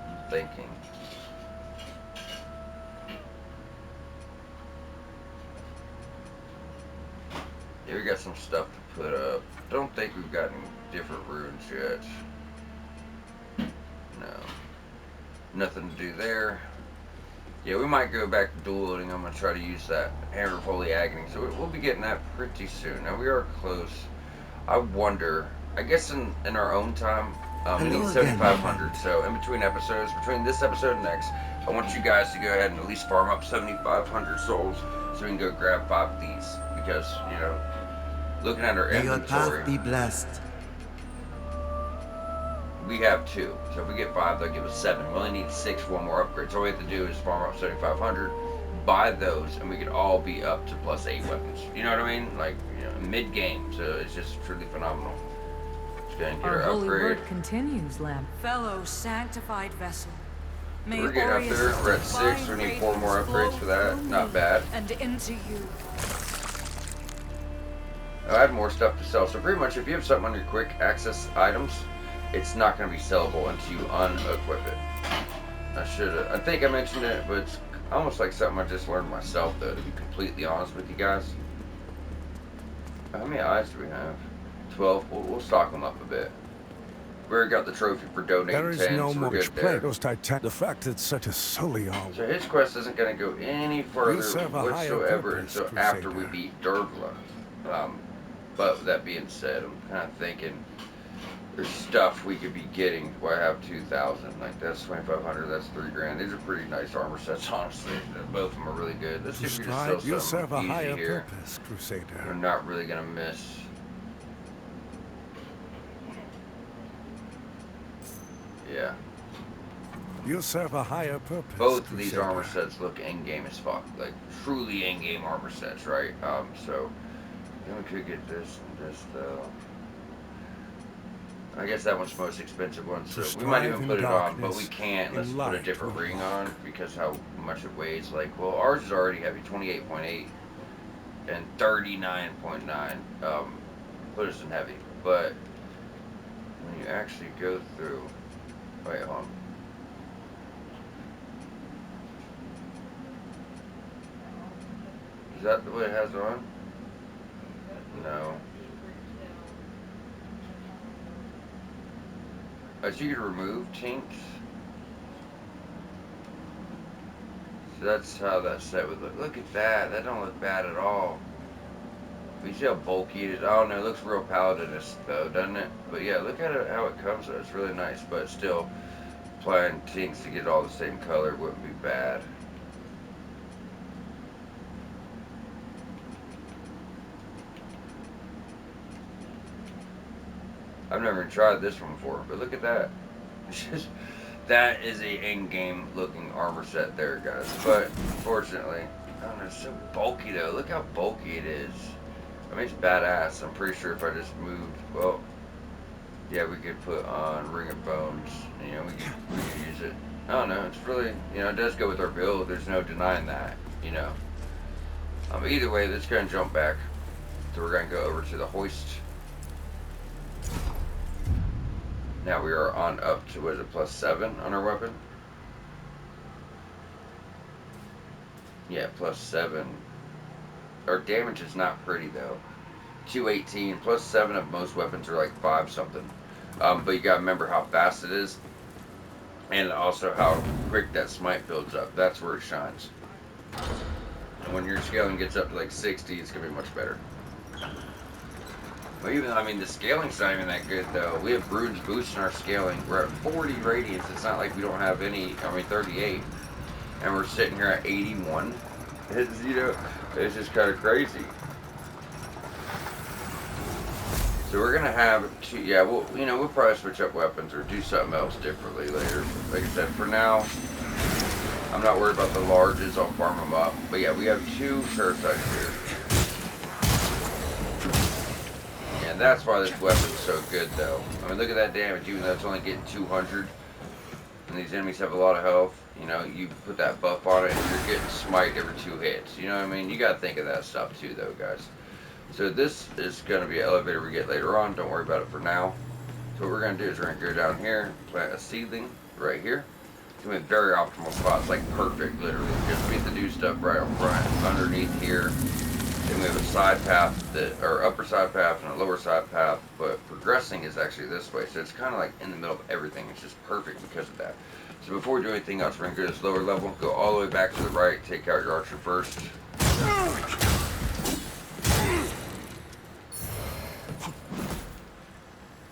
I'm thinking. Yeah, we got some stuff to put up. Don't think we've gotten different runes yet. No. Nothing to do there. Yeah, we might go back to dual loading. I'm going to try to use that Hammer of Holy Agony. So we'll be getting that pretty soon. Now, we are close. I wonder, I guess in our own time, we need 7,500. So in between episodes, between this episode and next, I want you guys to go ahead and at least farm up 7,500 souls so we can go grab 5 of these. Because, you know, looking at our May your inventory, path be blessed. we have 2. So if we get 5, they'll give us 7. We only need 6 for one more upgrade. So all we have to do is farm up 7,500, buy those, and we could all be up to plus 8 weapons. You know what I mean? Like, you know, mid-game. So it's just truly phenomenal. Let's go ahead and get Our our holy upgrade. word continues, lad. Fellow sanctified vessel. May We're getting up there. We're at 6. We need 4 more upgrades for that. Not bad. And into you. I have more stuff to sell. So pretty much if you have something on your quick access items, it's not going to be sellable until you unequip it. I think I mentioned it, but it's almost like something I just learned myself, though, to be completely honest with you guys. How many eyes do we have? 12. We'll stock them up a bit. We already got the trophy for donating There 10, is no so we're much good there. Plato's Titan. The fact that such a sully are. So his quest isn't going to go any further serve a higher whatsoever purpose, until after we Crusader. beat Dervla. But with that being said, I'm kind of thinking there's stuff we could be getting. Do I have 2,000? Like that's 2,500. That's $3,000. These are pretty nice armor sets, honestly. Both of them are really good. Let's see To if we can strive, just you sell serve a something higher easy here. purpose, We're Crusader. not really gonna miss. Yeah. You serve a higher purpose. Both of these Crusader. armor sets look in-game as fuck. Like, truly in-game armor sets, right? So, then we could get this and this, though. I guess that one's the most expensive one, so we might even put it on, but we can't unless we put a different ring on, because how much it weighs. Like, well, ours is already heavy, 28.8 and 39.9. Put us in heavy. But, when you actually go through... Wait, hold on. Is that the way it has it on? No. Oh, so you can remove chinks? So that's how that set would look. Look at that. That don't look bad at all. You see how bulky it is? I don't know. It looks real paladinous, though, doesn't it? But yeah, look at it, how it comes. Though. It's really nice, but still, applying tinks to get all the same color wouldn't be bad. I've never tried this one before, but look at that. That is a in-game looking armor set there, guys. But fortunately, I don't know, it's so bulky though. Look how bulky it is. I mean, it's badass. I'm pretty sure if I just moved, well, yeah, we could put on Ring of Bones. You know, we could use it. I don't know. It's really, you know, it does go with our build. There's no denying that. You know. Either way, let's go and jump back. So we're gonna go over to the hoist. Now we are on up to, what is it, +7 on our weapon? Yeah, +7. Our damage is not pretty though. 218, +7 of most weapons are like 5 something. But you gotta remember how fast it is. And also how quick that smite builds up. That's where it shines. And when your scaling gets up to like 60, it's gonna be much better. But even, I mean, the scaling's not even that good, though. We have runes boosting our scaling. We're at 40 radiance. It's not like we don't have any, 38. And we're sitting here at 81. It's, you know, It's just kind of crazy. So we're gonna have two. Yeah, we'll probably switch up weapons or do something else differently later. Like I said, for now, I'm not worried about the larges. I'll farm them up. But yeah, we have two parasites here. And that's why this weapon's so good, though. I mean, look at that damage. Even though it's only getting 200, and these enemies have a lot of health, you know, you put that buff on it, and you're getting smite every 2 hits. You know what I mean? You gotta think of that stuff too, though, guys. So this is gonna be an elevator we get later on. Don't worry about it for now. So what we're gonna do is we're gonna go down here, plant a seedling right here. It's gonna be a very optimal spot. It's like perfect, literally. Just meet the new stuff right up front, underneath here. Then we have a side path, or upper side path and a lower side path, but progressing is actually this way. So it's kind of like in the middle of everything. It's just perfect because of that. So before we do anything else, we're going to go to this lower level, go all the way back to the right, take out your archer first.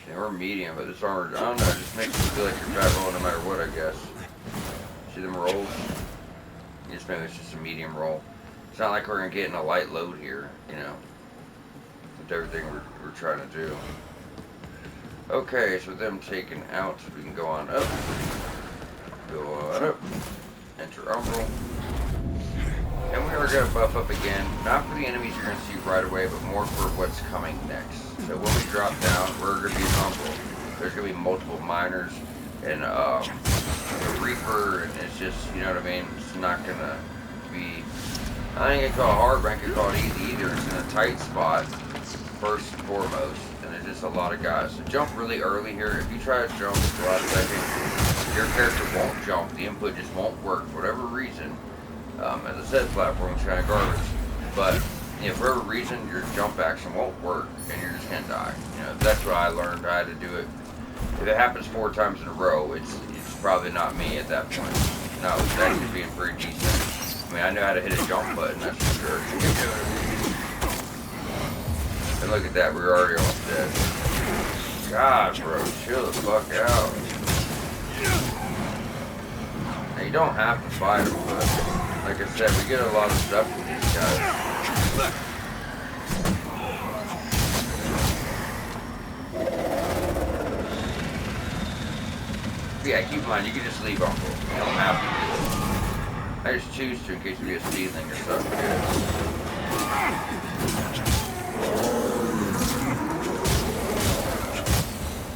Okay, we're medium, but this armor, I don't know, it just makes you feel like you're fat rolling no matter what, I guess. See them rolls? Just maybe it's just a medium roll. It's not like we're going to get in a light load here, you know, with everything we're trying to do. Okay, so with them taken out, we can go on up. Go on up. Enter Umbral. And we are going to buff up again. Not for the enemies you're going to see right away, but more for what's coming next. So when we drop down, we're going to be an Umbral. There's going to be multiple miners and a Reaper, and it's just, you know what I mean? It's not going to be... I ain't gonna call it hard, but I ain't gonna call it easy either. It's in a tight spot, first and foremost, and there's just a lot of guys. So jump really early here. If you try to jump at the last second, your character won't jump. The input just won't work for whatever reason. As I said, platform's kind of garbage. But you know, for whatever reason, your jump action won't work, and you're just gonna die. You know, that's what I learned. I had to do it. If it happens 4 times in a row, it's probably not me at that point. No, it's actually being pretty decent. I mean, I know how to hit a jump button, that's for sure. And look at that, we're already almost dead. God, bro, chill the fuck out. Now, you don't have to fight them, but like I said, we get a lot of stuff from these guys. But yeah, keep in mind, you can just leave Uncle. You don't have to do it. I just choose to in case we get a seedling or something good.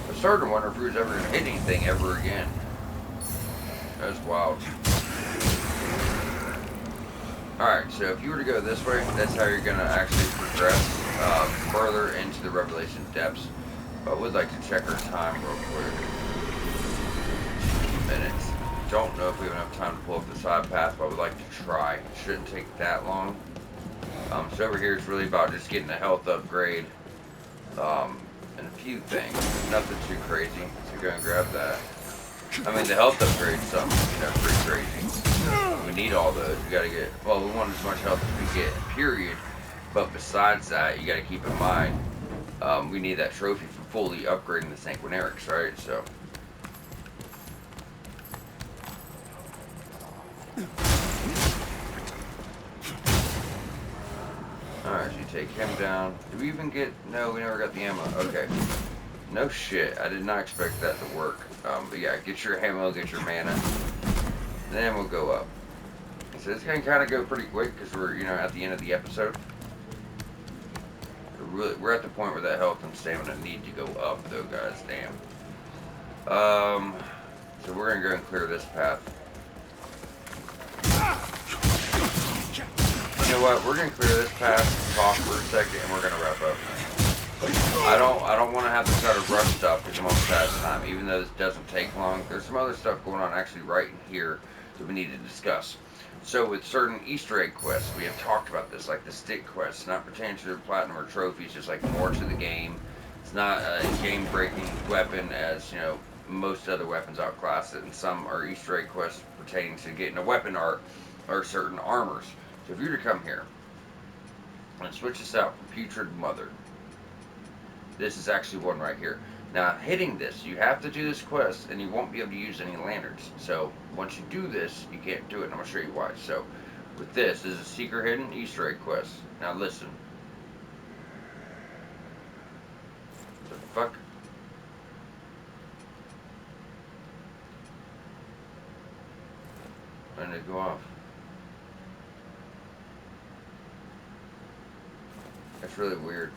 I'm starting to wonder if we was ever going to hit anything ever again. That's wild. Alright, so if you were to go this way, that's how you're going to actually progress further into the Revelation depths. But I would like to check our time real quick. 2 minutes. Don't know if we have enough time to pull up the side path, but I would like to try. It shouldn't take that long. So over here is really about just getting a health upgrade and a few things. Nothing too crazy. So go and grab that. I mean, the health upgrade's something, you know, pretty crazy. We need all those. We gotta get, well, we want as much health as we get, period. But besides that, you gotta keep in mind, we need that trophy for fully upgrading the Sanguinarics, right? So. Alright, so you take him down. Did we even get... No, we never got the ammo. Okay. No shit. I did not expect that to work. But yeah, get your ammo, get your mana. Then we'll go up. So this can kind of go pretty quick because we're, you know, at the end of the episode. We're at the point where that health and stamina need to go up, though, guys. Damn. So we're going to go and clear this path. You know what? We're gonna clear this path, talk for a second, and we're gonna wrap up. I don't want to have to try to rush stuff because I'm almost out of time. Even though this doesn't take long, there's some other stuff going on actually right in here that we need to discuss. So with certain Easter egg quests, we have talked about this, like the stick quests, not pertaining to the platinum or trophies, just like more to the game. It's not a game-breaking weapon as, you know, most other weapons outclass it, and some are Easter egg quests pertaining to getting a weapon art or certain armors. So if you were to come here and switch this out for Putrid Mother, this is actually one right here. Now, hitting this, you have to do this quest, and you won't be able to use any lanterns. So once you do this, you can't do it, and I'm going to show you why. So with this is a secret hidden Easter egg quest. Now listen. The fuck? When did it go off? That's really weird.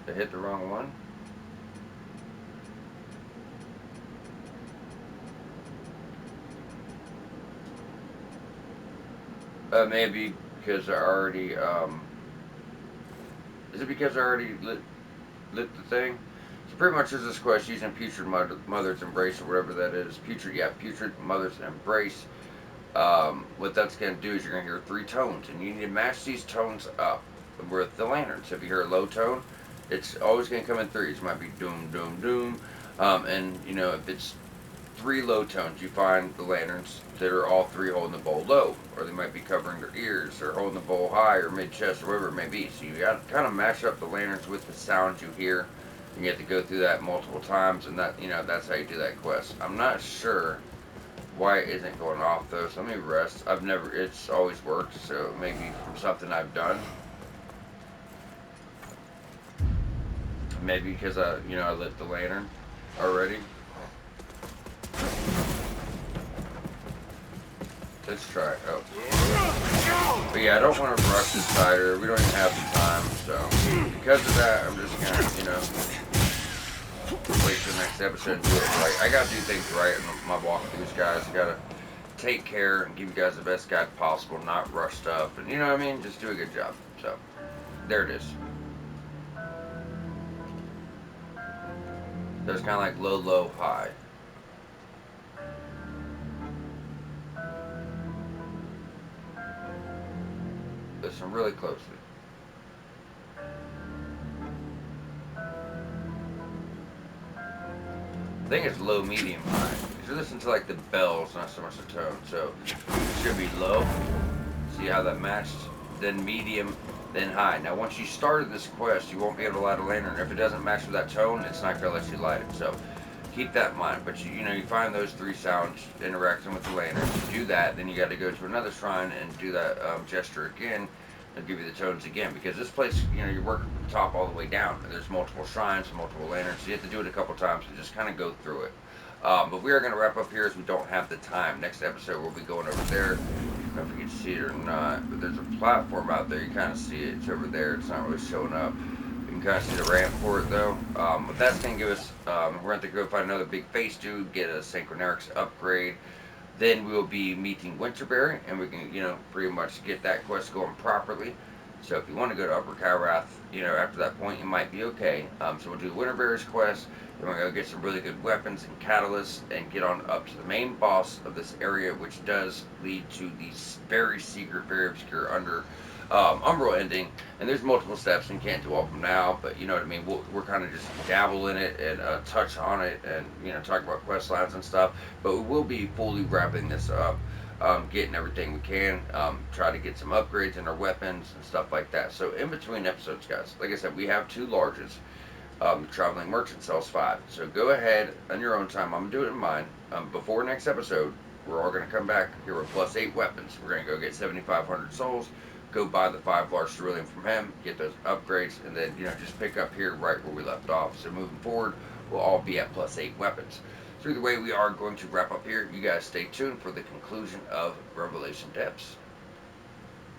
I hit the wrong one? Maybe because I already, is it because I already lit the thing? So pretty much there's this quest using Putrid Mother's Embrace or whatever that is. Putrid Mother's Embrace. What that's going to do is you're going to hear 3 tones, and you need to match these tones up with the lantern. So if you hear a low tone, it's always going to come in threes. It might be doom, doom, doom. And, you know, if it's 3 low tones, you find the lanterns that are all 3 holding the bowl low, or they might be covering their ears, or holding the bowl high, or mid-chest, or whatever it may be. So you got to kind of match up the lanterns with the sounds you hear, and you have to go through that multiple times, and that, you know, that's how you do that quest. I'm not sure why it isn't going off though, so let me rest. It's always worked, so maybe from something I've done. Maybe because I lit the lantern already. Let's try it. Oh. But yeah, I don't want to rush this cider. We don't even have the time, so because of that, I'm just gonna, wait for the next episode and do it right. I gotta do things right in my walkthroughs, guys. I gotta take care and give you guys the best guide possible, not rush stuff, and you know what I mean? Just do a good job. So, there it is. So it's kind of like low, low, high. Listen really closely. I think it's low, medium, high. You listen to like the bells, not so much the tone. So it should be low. See how that matched? Then medium, then high. Now once you started this quest, you won't be able to light a lantern. If it doesn't match with that tone, it's not going to let you light it. So keep that in mind. But you find those 3 sounds interacting with the lantern. You do that, then you got to go to another shrine and do that gesture again. They'll give you the tones again, because this place, you're working from the top all the way down. There's multiple shrines, multiple lanterns, so you have to do it a couple times and just kind of go through it. But we are going to wrap up here as we don't have the time. Next episode, we'll be going over there. I don't know if you can see it or not, but there's a platform out there. You kind of see it. It's over there. It's not really showing up. You can kind of see the ramp for it, though. But that's going to give us, we're going to go find another big face dude, get a Synchronerics upgrade. Then we'll be meeting Winterberry, and we can, pretty much get that quest going properly. So if you want to go to Upper Calrath, after that point, you might be okay. So we'll do Winterberry's quest, then we're going to go get some really good weapons and catalysts, and get on up to the main boss of this area, which does lead to the very secret, very obscure Umbral ending. And there's multiple steps, and you can't do all of them now, but you know what I mean. We're kind of just dabble in it and touch on it, and talk about quest lines and stuff. But we will be fully wrapping this up, getting everything we can, try to get some upgrades in our weapons and stuff like that. So in between episodes, guys, like I said, we have 2 larges. Traveling Merchant sells 5. So go ahead on your own time. I'm gonna do it in mine. Before next episode, we're all gonna come back here with +8 weapons. We're gonna go get 7,500 souls. Go buy the 5 large cerulean from him, get those upgrades, and then just pick up here right where we left off. So moving forward, we'll all be at +8 weapons. So either way, we are going to wrap up here. You guys stay tuned for the conclusion of Revelation Depths.